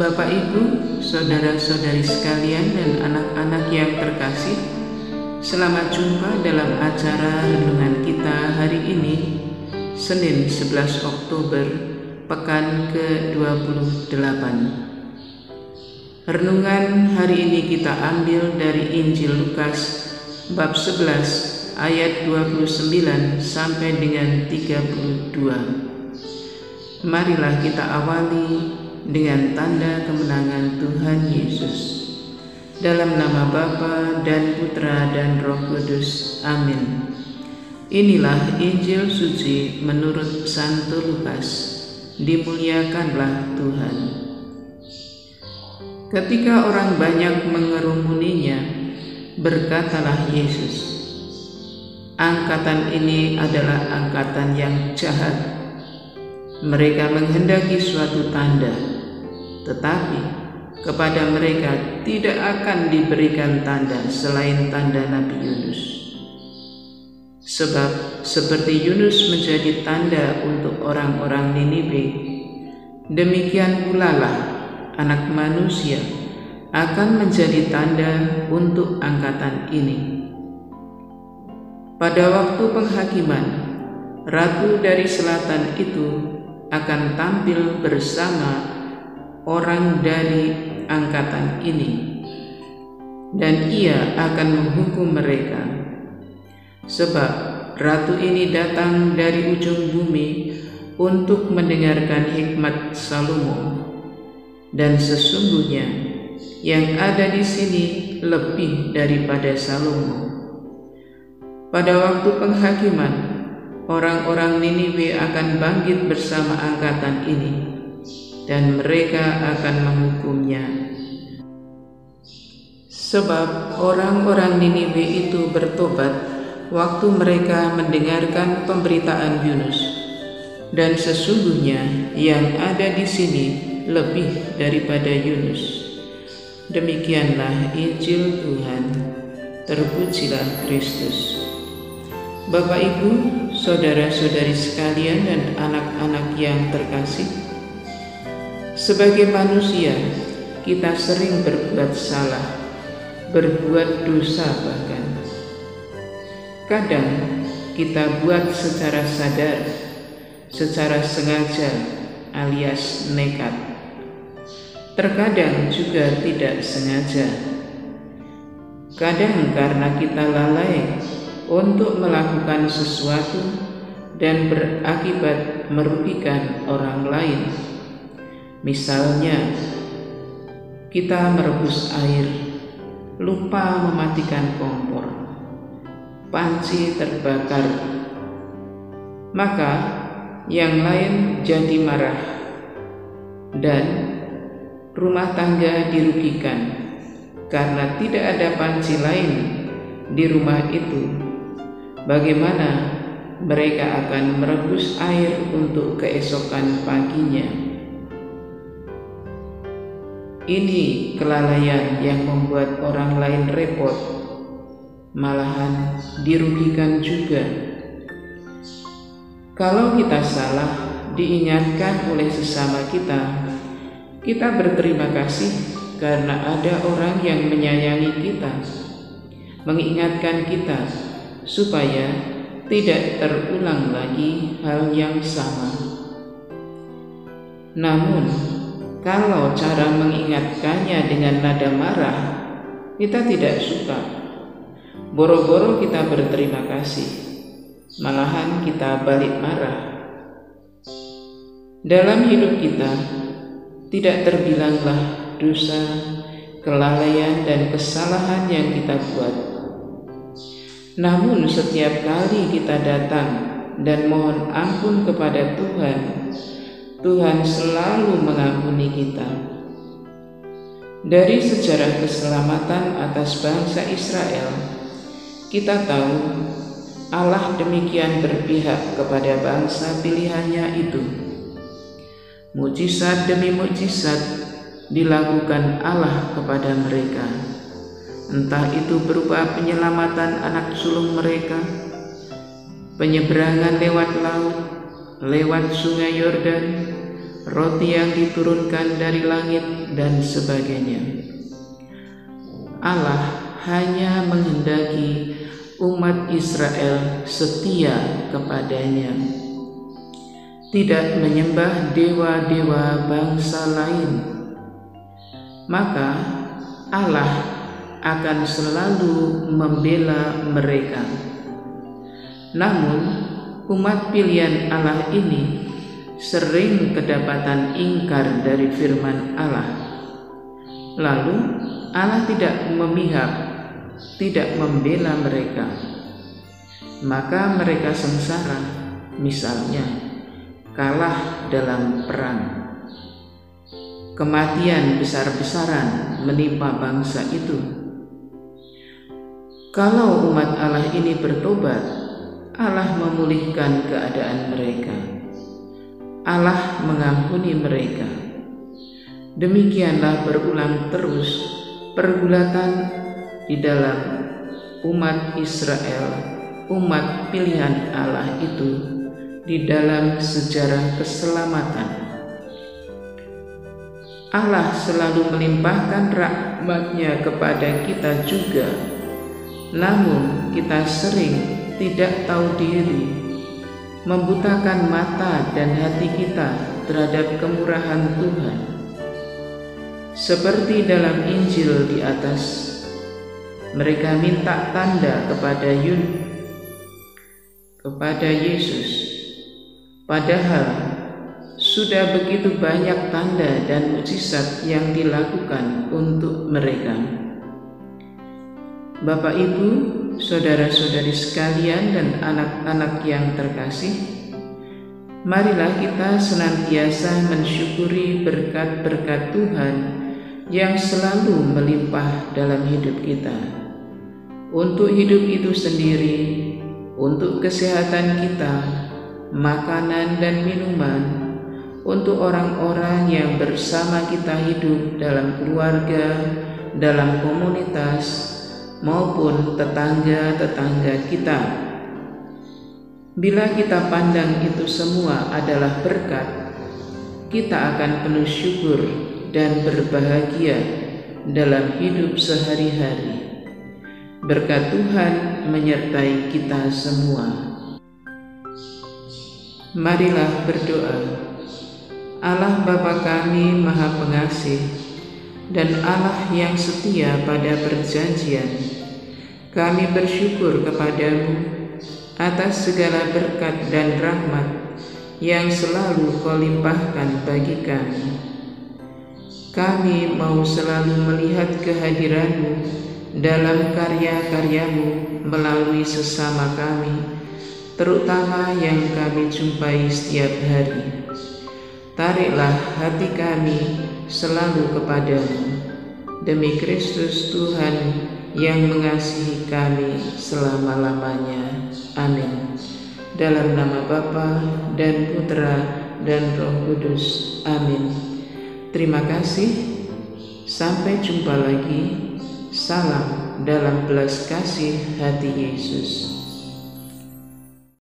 Bapak, Ibu, saudara-saudari sekalian dan anak-anak yang terkasih, selamat jumpa dalam acara renungan kita hari ini, Senin 11 Oktober, pekan ke-28. Renungan hari ini kita ambil dari Injil Lukas bab 11 ayat 29 sampai dengan 32. Marilah kita awali dengan tanda kemenangan Tuhan Yesus. Dalam nama Bapa dan Putra dan Roh Kudus. Amin. Inilah Injil suci menurut Santo Lukas. Dimuliakanlah Tuhan. Ketika orang banyak mengerumuninya, berkatalah Yesus, "Angkatan ini adalah angkatan yang jahat. Mereka menghendaki suatu tanda, tetapi kepada mereka tidak akan diberikan tanda selain tanda Nabi Yunus. Sebab seperti Yunus menjadi tanda untuk orang-orang Niniwe, demikian pula lah Anak Manusia akan menjadi tanda untuk angkatan ini. Pada waktu penghakiman, Ratu dari Selatan itu akan tampil bersama orang dari angkatan ini, dan ia akan menghukum mereka. Sebab ratu ini datang dari ujung bumi untuk mendengarkan hikmat Salomo, dan sesungguhnya yang ada di sini lebih daripada Salomo. Pada waktu penghakiman, orang-orang Niniwe akan bangkit bersama angkatan ini, dan mereka akan menghukumnya. Sebab orang-orang Niniwe itu bertobat waktu mereka mendengarkan pemberitaan Yunus, dan sesungguhnya yang ada di sini lebih daripada Yunus." Demikianlah Injil Tuhan. Terpujilah Kristus. Bapak, Ibu, saudara-saudari sekalian dan anak-anak yang terkasih, sebagai manusia kita sering berbuat salah, berbuat dosa bahkan. Kadang kita buat secara sadar, secara sengaja alias nekat. Terkadang juga tidak sengaja. Kadang karena kita lalai untuk melakukan sesuatu dan berakibat merugikan orang lain. Misalnya, kita merebus air, lupa mematikan kompor, panci terbakar, maka yang lain jadi marah, dan rumah tangga dirugikan karena tidak ada panci lain di rumah itu. Bagaimana mereka akan merebus air untuk keesokan paginya? Ini kelalaian yang membuat orang lain repot, malahan dirugikan juga. Kalau kita salah diingatkan oleh sesama kita berterima kasih karena ada orang yang menyayangi kita, mengingatkan kita supaya tidak terulang lagi hal yang sama. Namun, kalau cara mengingatkannya dengan nada marah, kita tidak suka. Boro-boro kita berterima kasih, malahan kita balik marah. Dalam hidup kita, tidak terbilanglah dosa, kelalaian, dan kesalahan yang kita buat. Namun setiap kali kita datang dan mohon ampun kepada Tuhan, Tuhan selalu mengampuni kita. Dari sejarah keselamatan atas bangsa Israel, kita tahu Allah demikian berpihak kepada bangsa pilihannya itu. Mujizat demi mujizat dilakukan Allah kepada mereka, entah itu berupa penyelamatan anak sulung mereka, penyeberangan lewat laut, lewat sungai Yordan, roti yang diturunkan dari langit, dan sebagainya. Allah hanya menghendaki umat Israel setia kepadanya, tidak menyembah dewa-dewa bangsa lain. Maka Allah akan selalu membela mereka. Namun umat pilihan Allah ini sering kedapatan ingkar dari firman Allah. Lalu Allah tidak memihak, tidak membela mereka. Maka mereka sengsara, misalnya kalah dalam perang. Kematian besar-besaran menimpa bangsa itu. Kalau umat Allah ini bertobat, Allah memulihkan keadaan mereka. Allah mengampuni mereka. Demikianlah berulang terus pergulatan di dalam umat Israel, umat pilihan Allah itu, di dalam sejarah keselamatan. Allah selalu melimpahkan rahmat-Nya kepada kita juga. Namun kita sering tidak tahu diri, membutakan mata dan hati kita terhadap kemurahan Tuhan. Seperti dalam Injil di atas, mereka minta tanda kepada Yesus, padahal sudah begitu banyak tanda dan mukjizat yang dilakukan untuk mereka. Bapak, Ibu, saudara-saudari sekalian, dan anak-anak yang terkasih, marilah kita senantiasa mensyukuri berkat-berkat Tuhan yang selalu melimpah dalam hidup kita. Untuk hidup itu sendiri, untuk kesehatan kita, makanan dan minuman, untuk orang-orang yang bersama kita hidup dalam keluarga, dalam komunitas, maupun tetangga-tetangga kita. Bila kita pandang itu semua adalah berkat, kita akan penuh syukur dan berbahagia dalam hidup sehari-hari. Berkat Tuhan menyertai kita semua. Marilah berdoa. Allah Bapa kami Maha Pengasih dan Allah yang setia pada perjanjian, kami bersyukur kepadamu atas segala berkat dan rahmat yang selalu Kau limpahkan bagi kami. Kami mau selalu melihat kehadiran-Mu dalam karya-karya-Mu melalui sesama kami, terutama yang kami jumpai setiap hari. Tariklah hati kami selalu kepadamu, demi Kristus Tuhan yang mengasihi kami selama-lamanya. Amin. Dalam nama Bapa dan Putra dan Roh Kudus. Amin. Terima kasih. Sampai jumpa lagi. Salam dalam belas kasih hati Yesus.